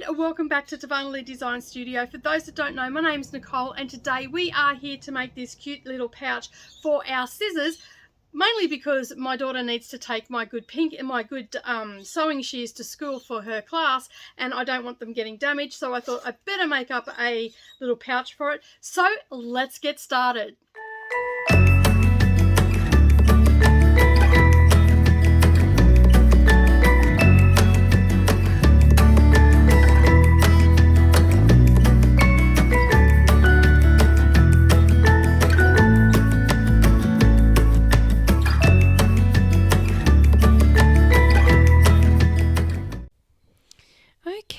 and welcome back to Darvanalee Designs Studio. For those that don't know, my name is Nicole and today we are here to make this cute little pouch for our scissors, mainly because my daughter needs to take my good pink and my good sewing shears to school for her class, and I don't want them getting damaged, so I thought I'd better make up a little pouch for it. So let's get started.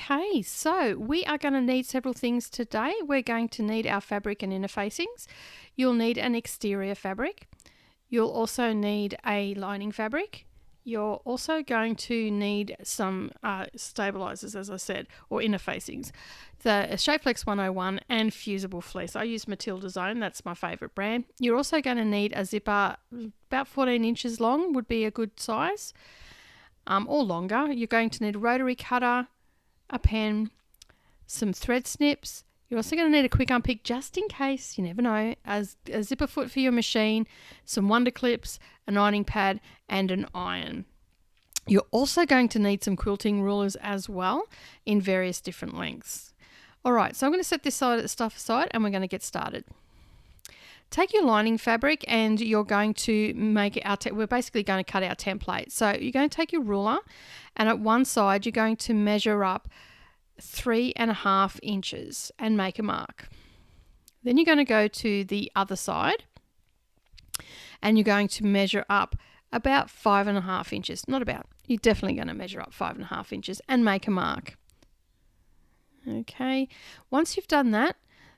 Okay, so we are going to need several things today. We're going to need our fabric and inner facings. You'll need an exterior fabric. You'll also need a lining fabric. You're also going to need some stabilizers, as I said, or inner facings. The Shapeflex 101 and fusible fleece. I use Matilda's Own, that's my favorite brand. You're also going to need a zipper about 14 inches long would be a good size, or longer. You're going to need a rotary cutter, a pen, some thread snips. You're also going to need a quick unpick just in case, you never know, a zipper foot for your machine, some wonder clips, an ironing pad and an iron. You're also going to need some quilting rulers as well in various different lengths. Alright, so I'm going to set this stuff aside and we're going to get started. Take your lining fabric and you're going to make we're basically going to cut our template. So you're going to take your ruler and at one side you're going to measure up 3.5 inches and make a mark. Then you're going to go to the other side and you're going to measure up about 5.5 inches. Not about, you're definitely going to measure up 5.5 inches and make a mark. Okay, once you've done that,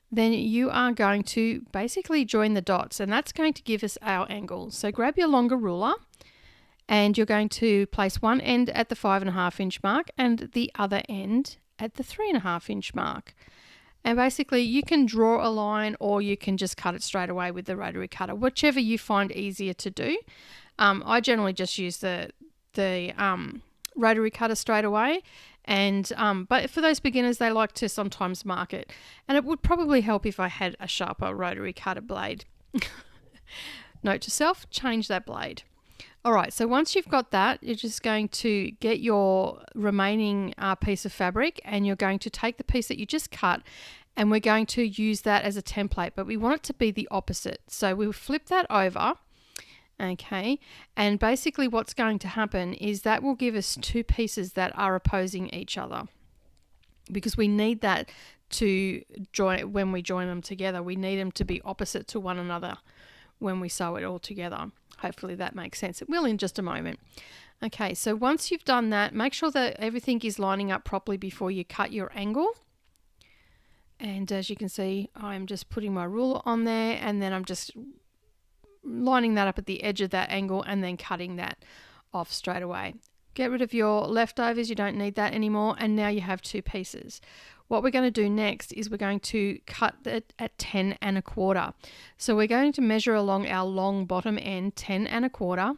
then you are going to basically join the dots, and that's going to give us our angle. So grab your longer ruler and you're going to place one end at the 5.5 inch mark and the other end at the 3.5 inch mark. And basically you can draw a line or you can just cut it straight away with the rotary cutter, whichever you find easier to do. I generally just use the rotary cutter straight away, and but for those beginners, they like to sometimes mark it, and it would probably help if I had a sharper rotary cutter blade. Note to self, change that blade. Alright, so once you've got that, you're just going to get your remaining piece of fabric and you're going to take the piece that you just cut and we're going to use that as a template, but we want it to be the opposite. So we'll flip that over. Okay, and basically what's going to happen is that will give us two pieces that are opposing each other, because we need that to join. When we join them together, we need them to be opposite to one another when we sew it all together. Hopefully that makes sense. It will in just a moment. Okay, so once you've done that, make sure that everything is lining up properly before you cut your angle. And as you can see, I'm just putting my ruler on there and then I'm just lining that up at the edge of that angle and then cutting that off straight away. Get rid of your leftovers, you don't need that anymore, and now you have two pieces. What we're going to do next is we're going to cut it at 10.25. So we're going to measure along our long bottom end 10.25.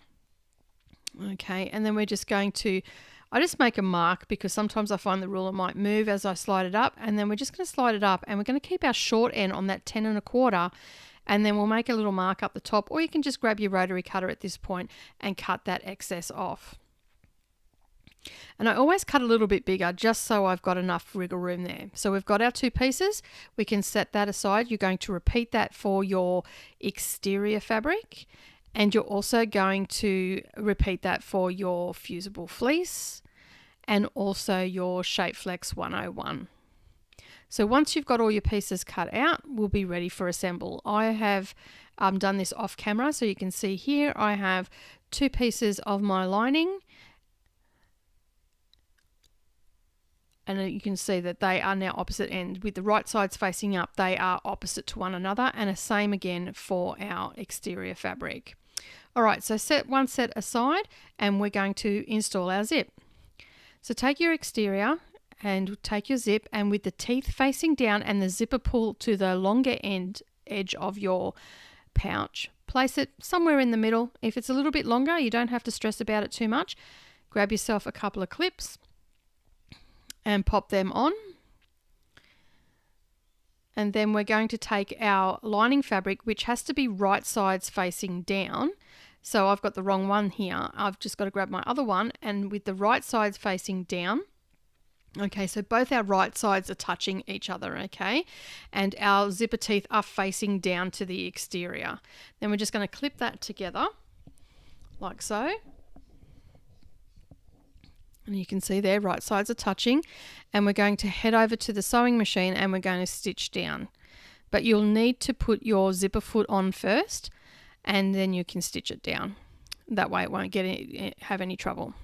Okay, and then we're just going to, I just make a mark because sometimes I find the ruler might move as I slide it up, and then we're just going to slide it up and we're going to keep our short end on that 10.25. And then we'll make a little mark up the top, or you can just grab your rotary cutter at this point and cut that excess off. And I always cut a little bit bigger just so I've got enough wriggle room there. So we've got our two pieces, we can set that aside. You're going to repeat that for your exterior fabric, and you're also going to repeat that for your fusible fleece and also your Shapeflex 101. So once you've got all your pieces cut out, we'll be ready for assemble. I have done this off camera, so you can see here I have two pieces of my lining, and you can see that they are now opposite ends. With the right sides facing up, they are opposite to one another, and the same again for our exterior fabric. Alright, so set one set aside and we're going to install our zip. So take your exterior and take your zip, and with the teeth facing down and the zipper pull to the longer edge of your pouch, place it somewhere in the middle. If it's a little bit longer, you don't have to stress about it too much. Grab yourself a couple of clips and pop them on. And then we're going to take our lining fabric, which has to be right sides facing down. So I've got the wrong one here. I've just got to grab my other one, and with the right sides facing down. Okay, so both our right sides are touching each other, okay? And our zipper teeth are facing down to the exterior. Then we're just going to clip that together, like so. And you can see there, right sides are touching. And we're going to head over to the sewing machine and we're going to stitch down. But you'll need to put your zipper foot on first, and then you can stitch it down. That way it won't have any trouble.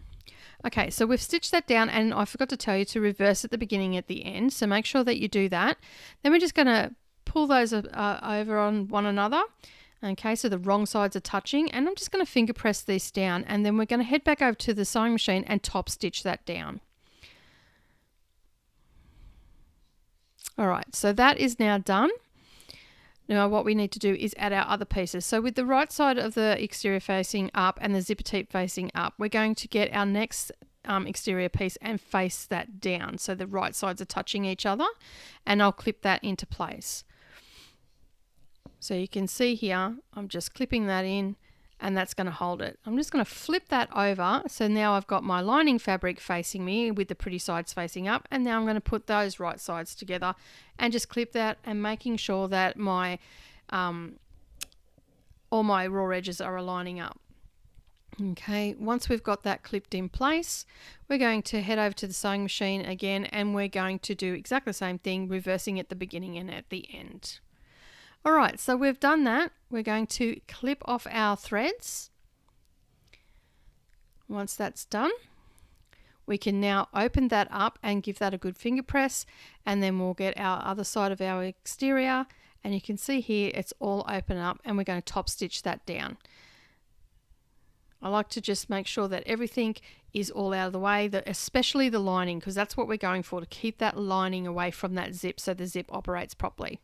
Okay, so we've stitched that down, and I forgot to tell you to reverse at the beginning at the end, so make sure that you do that. Then we're just going to pull those over on one another. Okay, so the wrong sides are touching, and I'm just going to finger press this down, and then we're going to head back over to the sewing machine and top stitch that down. All right, so that is now done. Now what we need to do is add our other pieces. So with the right side of the exterior facing up and the zipper teeth facing up, we're going to get our next exterior piece and face that down. So the right sides are touching each other, and I'll clip that into place. So you can see here, I'm just clipping that in, and that's going to hold it. I'm just going to flip that over. So now I've got my lining fabric facing me with the pretty sides facing up, and now I'm going to put those right sides together and just clip that, and making sure that my all my raw edges are aligning up. Okay, once we've got that clipped in place, we're going to head over to the sewing machine again, and we're going to do exactly the same thing, reversing at the beginning and at the end. All right, so we've done that. We're going to clip off our threads. Once that's done, we can now open that up and give that a good finger press, and then we'll get our other side of our exterior, and you can see here it's all open up, and we're going to top stitch that down. I like to just make sure that everything is all out of the way, especially the lining, because that's what we're going for, to keep that lining away from that zip so the zip operates properly.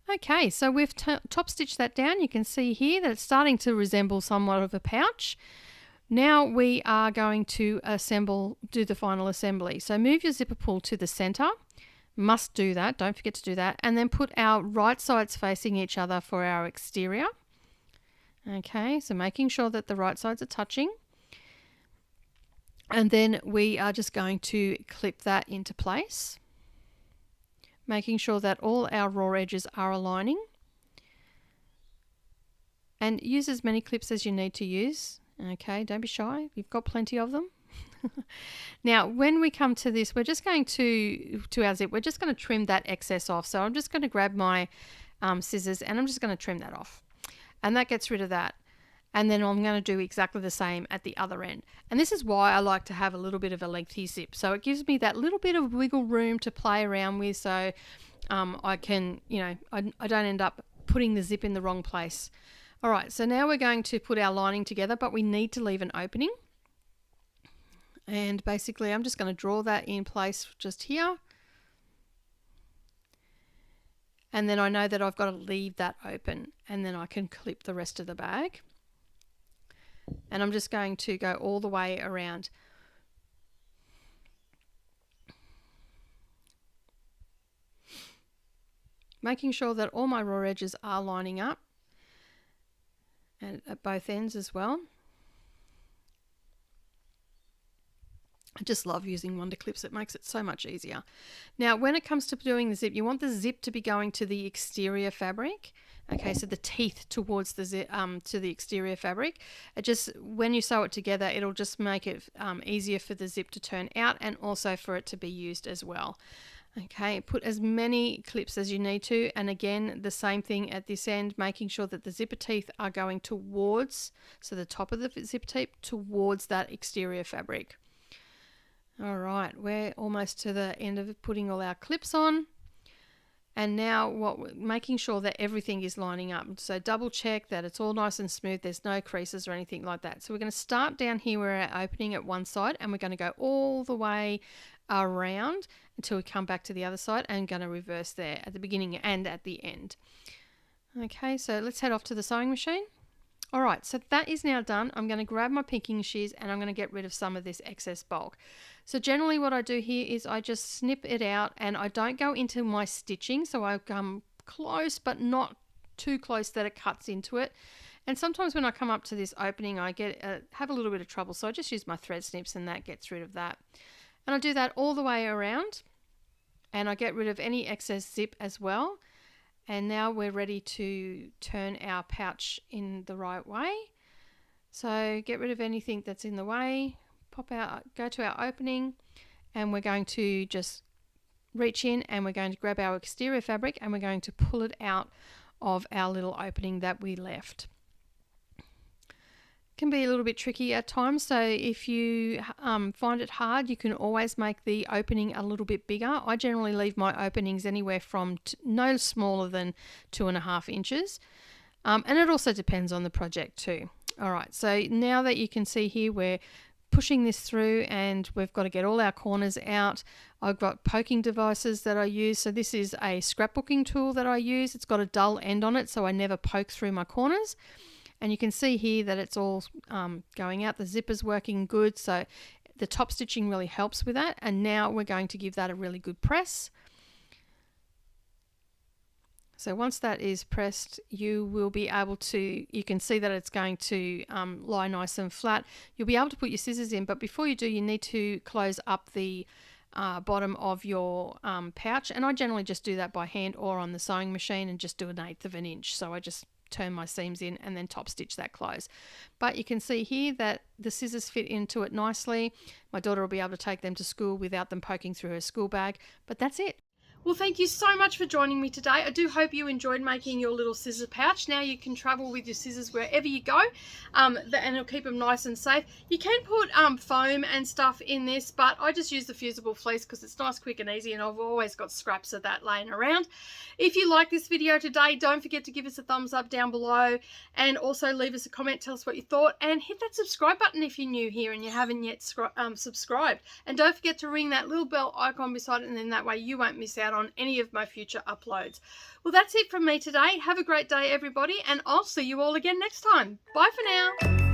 Okay, so we've top stitched that down. You can see here that it's starting to resemble somewhat of a pouch. Now we are going to do the final assembly. So move your zipper pull to the center. Must do that, don't forget to do that. And then put our right sides facing each other for our exterior. Okay, so making sure that the right sides are touching. And then we are just going to clip that into place, making sure that all our raw edges are aligning. And use as many clips as you need to use. Okay, don't be shy, you've got plenty of them. Now when we come to this, we're just going to our zip, we're just going to trim that excess off. So I'm just going to grab my scissors, and I'm just going to trim that off, and that gets rid of that. And then I'm going to do exactly the same at the other end. And this is why I like to have a little bit of a lengthy zip. So it gives me that little bit of wiggle room to play around with, so I can, I don't end up putting the zip in the wrong place. All right, so now we're going to put our lining together, but we need to leave an opening. And basically I'm just going to draw that in place just here. And then I know that I've got to leave that open, and then I can clip the rest of the bag. And I'm just going to go all the way around. Making sure that all my raw edges are lining up, and at both ends as well. I just love using Wonder Clips. It makes it so much easier. Now, when it comes to doing the zip, you want the zip to be going to the exterior fabric. Okay, so the teeth towards the zip, to the exterior fabric. It just, when you sew it together, it'll just make it easier for the zip to turn out, and also for it to be used as well. Okay, put as many clips as you need to, and again the same thing at this end, making sure that the zipper teeth are going towards, so the top of the zipper teeth towards that exterior fabric. All right, we're almost to the end of putting all our clips on, and now making sure that everything is lining up. So double check that it's all nice and smooth, there's no creases or anything like that. So we're going to start down here where our opening at one side, and we're going to go all the way around until we come back to the other side, and going to reverse there at the beginning and at the end. Okay, so let's head off to the sewing machine. All right, so that is now done. I'm going to grab my picking shears and I'm going to get rid of some of this excess bulk. So generally what I do here is I just snip it out and I don't go into my stitching. So I come close, but not too close that it cuts into it. And sometimes when I come up to this opening, I have a little bit of trouble. So I just use my thread snips and that gets rid of that. And I do that all the way around and I get rid of any excess zip as well. And now we're ready to turn our pouch in the right way. So get rid of anything that's in the way, pop out, go to our opening, and we're going to just reach in and we're going to grab our exterior fabric and we're going to pull it out of our little opening that we left. Can be a little bit tricky at times, so if you find it hard, you can always make the opening a little bit bigger. I generally leave my openings anywhere from no smaller than 2.5 inches, and it also depends on the project too. Alright, so now that you can see here, we're pushing this through and we've got to get all our corners out. I've got poking devices that I use. So this is a scrapbooking tool that I use. It's got a dull end on it so I never poke through my corners. And you can see here that it's all going out. The zipper's working good, so the top stitching really helps with that. And now we're going to give that a really good press. So once that is pressed, you will be able to, you can see that it's going to lie nice and flat. You'll be able to put your scissors in, but before you do, you need to close up the bottom of your pouch. And I generally just do that by hand or on the sewing machine and just do 1/8 of an inch. So I just turn my seams in and then top stitch that close. But you can see here that the scissors fit into it nicely. My daughter will be able to take them to school without them poking through her school bag, but that's it. Well, thank you so much for joining me today. I do hope you enjoyed making your little scissor pouch. Now you can travel with your scissors wherever you go, and it'll keep them nice and safe. You can put foam and stuff in this, but I just use the fusible fleece because it's nice, quick and easy, and I've always got scraps of that laying around. If you like this video today, don't forget to give us a thumbs up down below, and also leave us a comment, tell us what you thought, and hit that subscribe button if you're new here and you haven't yet subscribed. And don't forget to ring that little bell icon beside it, and then that way you won't miss out on any of my future uploads. Well, that's it from me today. Have a great day, everybody, and I'll see you all again next time. Bye for now.